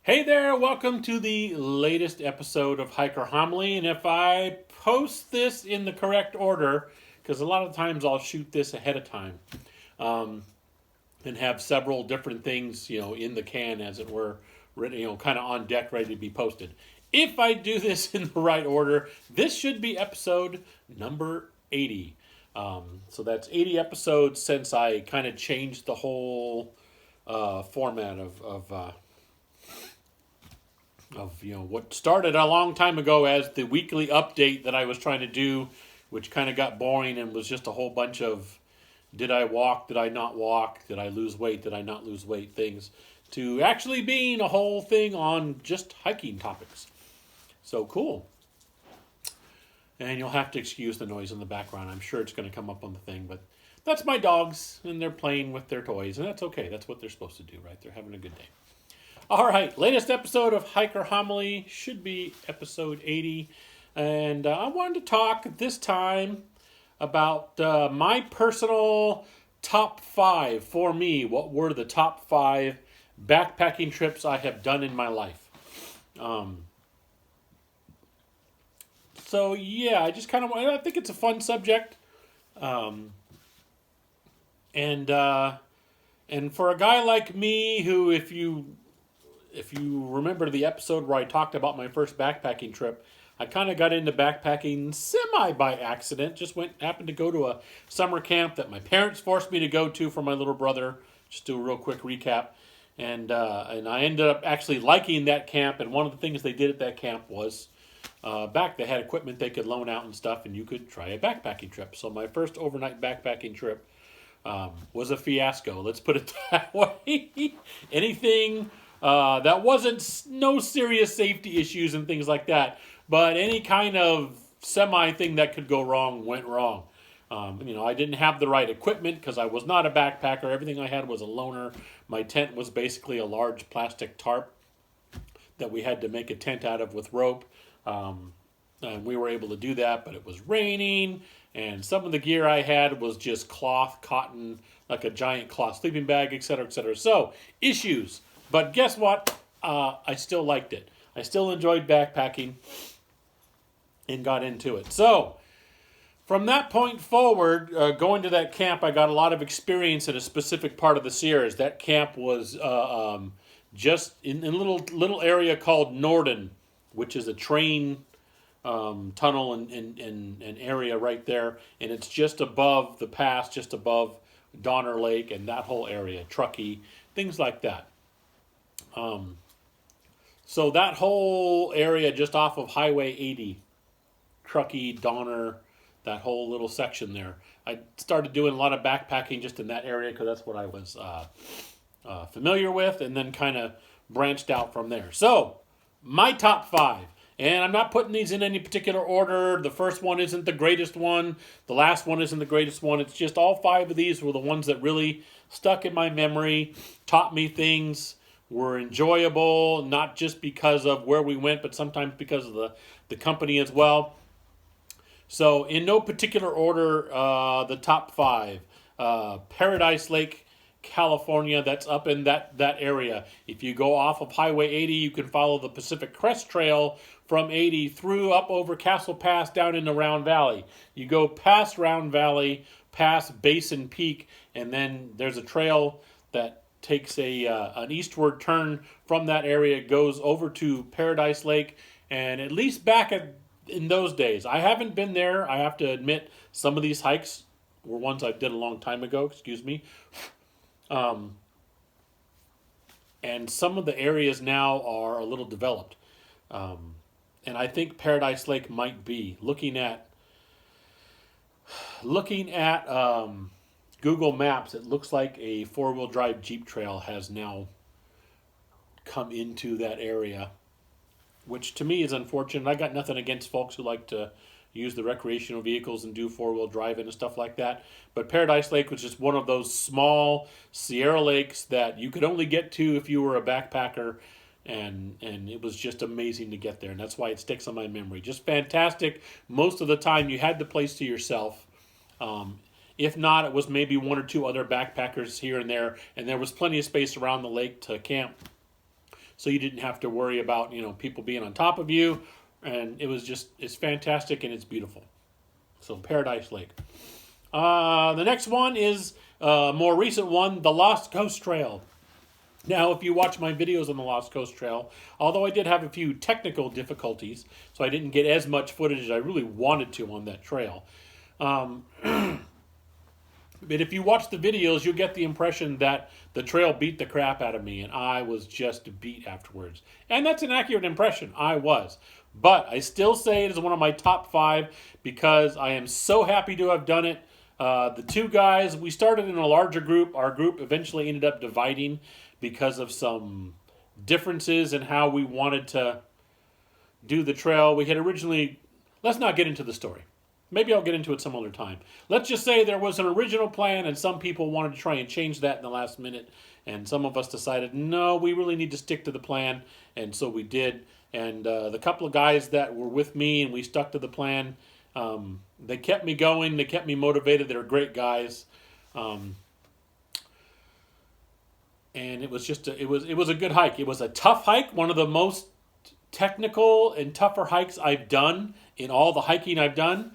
Hey there, welcome to the latest episode of Hiker Homily. And if I post this in the correct order, because a lot of times I'll shoot this ahead of time and have several different things, in the can, as it were, ready, kind of on deck, ready to be posted. If I do this in the right order, this should be episode number 80. So that's 80 episodes since I kind of changed the whole format of what started a long time ago as the weekly update that I was trying to do, which kind of got boring and was just a whole bunch of did I walk, did I not walk, did I lose weight, did I not lose weight things, to actually being a whole thing on just hiking topics. So cool. And you'll have to excuse the noise in the background. I'm sure it's going to come up on the thing, but that's my dogs, and they're playing with their toys, and that's okay. That's what they're supposed to do, right? They're having a good day. All right, latest episode of Hiker Homily should be episode 80. And I wanted to talk this time about my personal top 5 for me. What were the top 5 backpacking trips I have done in my life? I just kind of, I think it's a fun subject. And for a guy like me who, if you remember the episode where I talked about my first backpacking trip, I kind of got into backpacking semi by accident. Just happened to go to a summer camp that my parents forced me to go to for my little brother. Just do a real quick recap. And I ended up actually liking that camp. And one of the things they did at that camp was they had equipment they could loan out and stuff, and you could try a backpacking trip. So my first overnight backpacking trip was a fiasco. Let's put it that way. Anything that wasn't no serious safety issues and things like that, but any kind of semi thing that could go wrong went wrong. I didn't have the right equipment because I was not a backpacker. Everything I had was a loaner. My tent was basically a large plastic tarp that we had to make a tent out of with rope. And we were able to do that, but it was raining, and some of the gear I had was just cloth, cotton, like a giant cloth sleeping bag, etc., etc. So, issues. But guess what? I still liked it. I still enjoyed backpacking and got into it. So, from that point forward, going to that camp, I got a lot of experience in a specific part of the Sierras. That camp was just in a little area called Norden, which is a train tunnel and area right there. And it's just above the pass, just above Donner Lake and that whole area, Truckee, things like that. So that whole area just off of Highway 80, Truckee, Donner, that whole little section there. I started doing a lot of backpacking just in that area because that's what I was familiar with, and then kind of branched out from there. So, my top 5. And I'm not putting these in any particular order. The first one isn't the greatest one. The last one isn't the greatest one. It's just all 5 of these were the ones that really stuck in my memory, taught me things, were enjoyable, not just because of where we went, but sometimes because of the company as well. So in no particular order, the top 5. Paradise Lake, California, that's up in that area. If you go off of Highway 80, you can follow the Pacific Crest Trail from 80 through up over Castle Pass down into Round Valley. You go past Round Valley, past Basin Peak, and then there's a trail that takes an eastward turn from that area, goes over to Paradise Lake, and at least in those days, I haven't been there. I have to admit, some of these hikes were ones I did a long time ago, excuse me. And some of the areas now are a little developed. And I think Paradise Lake might be. Looking at Google Maps, it looks like a 4-wheel drive Jeep trail has now come into that area, which to me is unfortunate. I got nothing against folks who like to use the recreational vehicles and do 4-wheel driving and stuff like that. But Paradise Lake was just one of those small Sierra lakes that you could only get to if you were a backpacker, and it was just amazing to get there, and that's why it sticks on my memory. Just fantastic. Most of the time you had the place to yourself. If not, it was maybe 1 or 2 other backpackers here and there was plenty of space around the lake to camp. so you didn't have to worry about people being on top of you, and it's fantastic and it's beautiful. So Paradise Lake. The next one is a more recent one, the Lost Coast Trail. Now, if you watch my videos on the Lost Coast Trail, although I did have a few technical difficulties, so I didn't get as much footage as I really wanted to on that trail. But if you watch the videos, you'll get the impression that the trail beat the crap out of me, and I was just beat afterwards. And that's an accurate impression. I was. But I still say it is one of my top 5 because I am so happy to have done it. The two guys, we started in a larger group. Our group eventually ended up dividing because of some differences in how we wanted to do the trail. We had originally, let's not get into the story. Maybe I'll get into it some other time. Let's just say there was an original plan and some people wanted to try and change that in the last minute. And some of us decided, no, we really need to stick to the plan. And so we did. And the couple of guys that were with me and we stuck to the plan, they kept me going. They kept me motivated. They were great guys. And it was just, it was a good hike. It was a tough hike. One of the most technical and tougher hikes I've done in all the hiking I've done.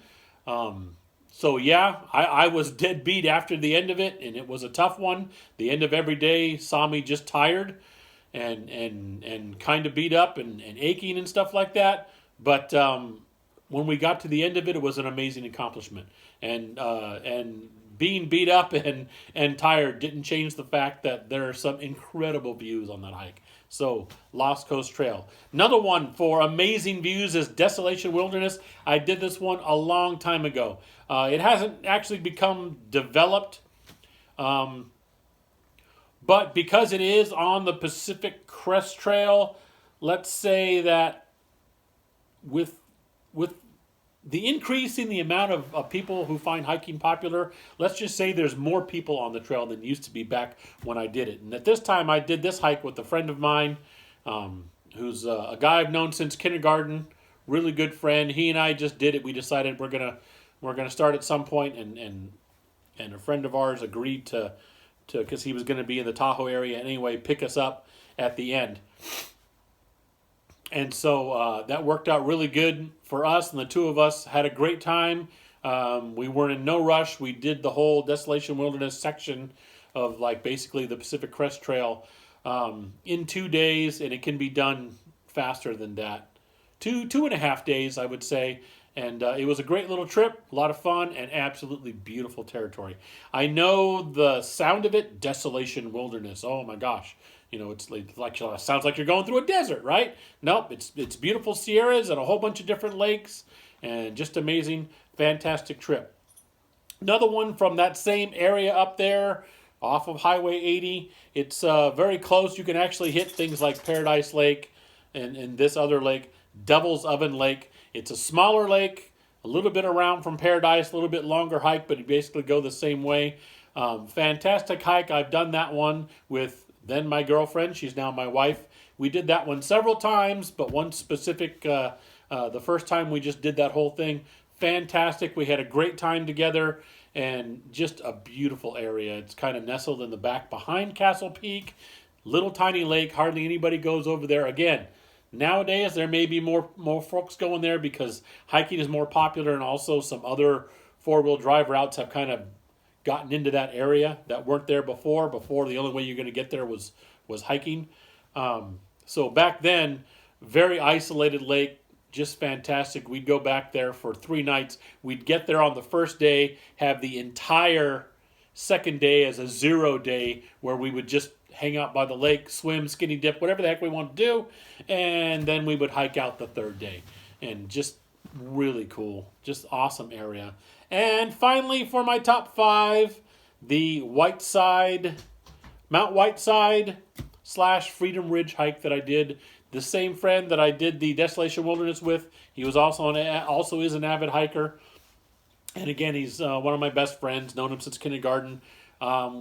So yeah, I was dead beat after the end of it, and it was a tough one. The end of every day saw me just tired and kind of beat up and aching and stuff like that. But when we got to the end of it, it was an amazing accomplishment. And being beat up and tired didn't change the fact that there are some incredible views on that hike. So, Lost Coast Trail. Another one for amazing views is Desolation Wilderness. I did this one a long time ago. It hasn't actually become developed, but because it is on the Pacific Crest Trail, let's say that with the increase in the amount of people who find hiking popular, let's just say there's more people on the trail than used to be back when I did it. And at this time, I did this hike with a friend of mine, who's a guy I've known since kindergarten, really good friend. He and I just did it. We decided we're gonna start at some point, and a friend of ours agreed to because he was going to be in the Tahoe area anyway, pick us up at the end. And so that worked out really good for us, and the two of us had a great time. We weren't in no rush. We did the whole Desolation Wilderness section of basically the Pacific Crest Trail in 2 days, and it can be done faster than that. 2.5 days, I would say. And it was a great little trip, a lot of fun, and absolutely beautiful territory. I know the sound of it, Desolation Wilderness. Oh my gosh. It's like sounds like you're going through a desert, right? Nope, it's beautiful Sierras and a whole bunch of different lakes, and just amazing, fantastic trip. Another one from that same area up there, off of Highway 80. It's very close. You can actually hit things like Paradise Lake and this other lake, Devil's Oven Lake. It's a smaller lake, a little bit around from Paradise, a little bit longer hike, but you basically go the same way. Fantastic hike. I've done that one with then my girlfriend. She's now my wife. We did that one several times, but one specific, the first time we just did that whole thing. Fantastic. We had a great time together, and just a beautiful area. It's kind of nestled in the back behind Castle Peak. Little tiny lake. Hardly anybody goes over there. Again, nowadays there may be more folks going there because hiking is more popular, and also some other four-wheel drive routes have kind of gotten into that area that weren't there before. Before, the only way you're going to get there was hiking. So back then, very isolated lake, just fantastic. We'd go back there for 3 nights. We'd get there on the first day, have the entire second day as a 0 day where we would just hang out by the lake, swim, skinny dip, whatever the heck we want to do, and then we would hike out the third day. And just really cool, just awesome area. And finally, for my top 5, the Mount Whiteside / Freedom Ridge hike that I did. The same friend that I did the Desolation Wilderness with, he was also is an avid hiker. And again, he's one of my best friends, known him since kindergarten.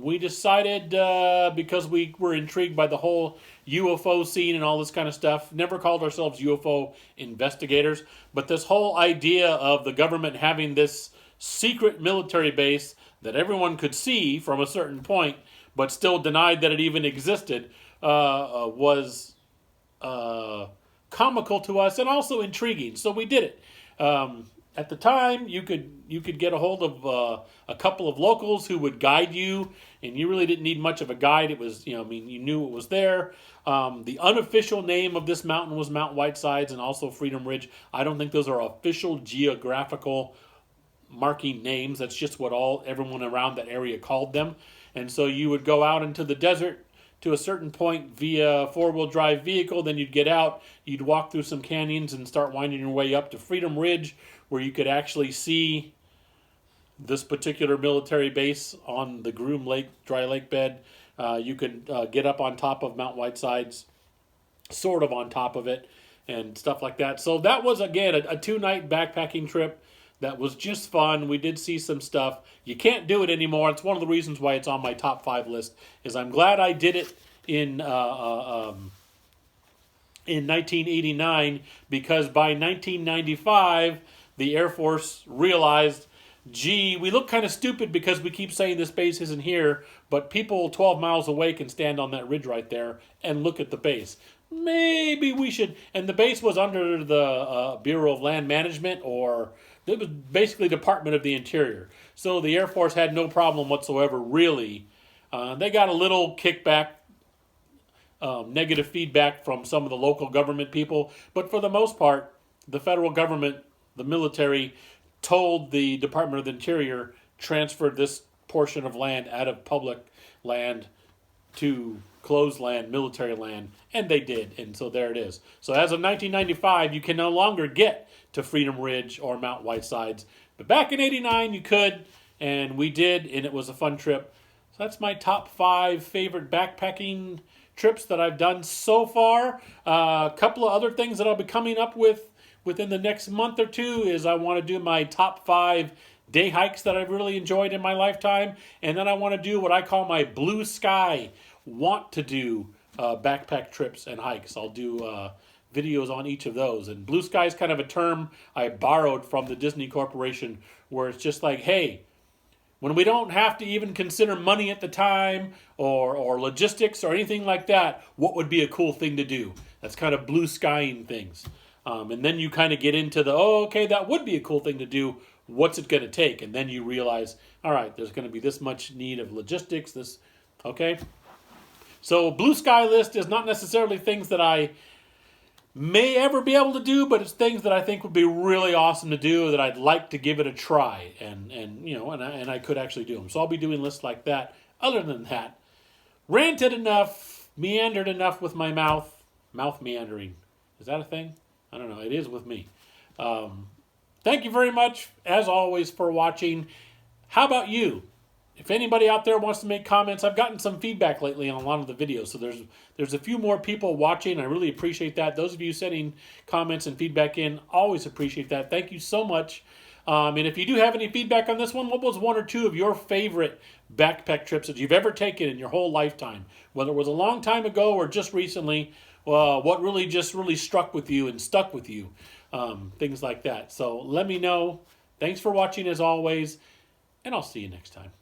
We decided, because we were intrigued by the whole UFO scene and all this kind of stuff, never called ourselves UFO investigators, but this whole idea of the government having this secret military base that everyone could see from a certain point, but still denied that it even existed, was comical to us and also intriguing. So we did it. At the time, you could get a hold of a couple of locals who would guide you, and you really didn't need much of a guide. It was, I mean, you knew it was there. The unofficial name of this mountain was Mount Whitesides and also Freedom Ridge. I don't think those are official geographical marking names. That's just what everyone around that area called them. And so you would go out into the desert to a certain point via four-wheel drive vehicle. Then you'd get out, you'd walk through some canyons and start winding your way up to Freedom Ridge, where you could actually see this particular military base on the Groom Lake, dry lake bed. You could get up on top of Mount Whitesides, sort of on top of it, and stuff like that. So that was, again, a 2-night backpacking trip that was just fun. We did see some stuff. You can't do it anymore. It's one of the reasons why it's on my top 5 list. Is I'm glad I did it in 1989, because by 1995 the Air Force realized, gee, we look kind of stupid because we keep saying this base isn't here, but people 12 miles away can stand on that ridge right there and look at the base. Maybe we should. And the base was under the Bureau of Land Management, or it was basically Department of the Interior. So the Air Force had no problem whatsoever, really. They got a little kickback, negative feedback from some of the local government people. But for the most part, the federal government, the military, told the Department of the Interior, transferred this portion of land out of public land to closed land, military land, and they did. And so there it is. So as of 1995, you can no longer get to Freedom Ridge or Mount Whitesides. But back in 89, you could, and we did, and it was a fun trip. So that's my top 5 favorite backpacking trips that I've done so far. A couple of other things that I'll be coming up with within the next month or two is I want to do my top 5 day hikes that I've really enjoyed in my lifetime. And then I want to do what I call my blue sky want to do backpack trips and hikes. I'll do videos on each of those. And blue sky is kind of a term I borrowed from the Disney Corporation, where it's just like, hey, when we don't have to even consider money at the time or logistics or anything like that, what would be a cool thing to do? That's kind of blue skying things. And then you kind of get into the, okay, that would be a cool thing to do. What's it going to take? And then you realize, all right, there's going to be this much need of logistics, okay? So blue sky list is not necessarily things that I may ever be able to do, but it's things that I think would be really awesome to do, that I'd like to give it a try, and I could actually do them. So I'll be doing lists like that. Other than that, ranted enough, meandered enough with my mouth meandering. Is that a thing? I don't know. It is with me. Thank you very much, as always, for watching. How about you? If anybody out there wants to make comments, I've gotten some feedback lately on a lot of the videos, so there's a few more people watching. I really appreciate that. Those of you sending comments and feedback in, always appreciate that. Thank you so much. And if you do have any feedback on this one, what was 1 or 2 of your favorite backpack trips that you've ever taken in your whole lifetime? Whether it was a long time ago or just recently, what really struck with you and stuck with you, things like that. So let me know. Thanks for watching as always, and I'll see you next time.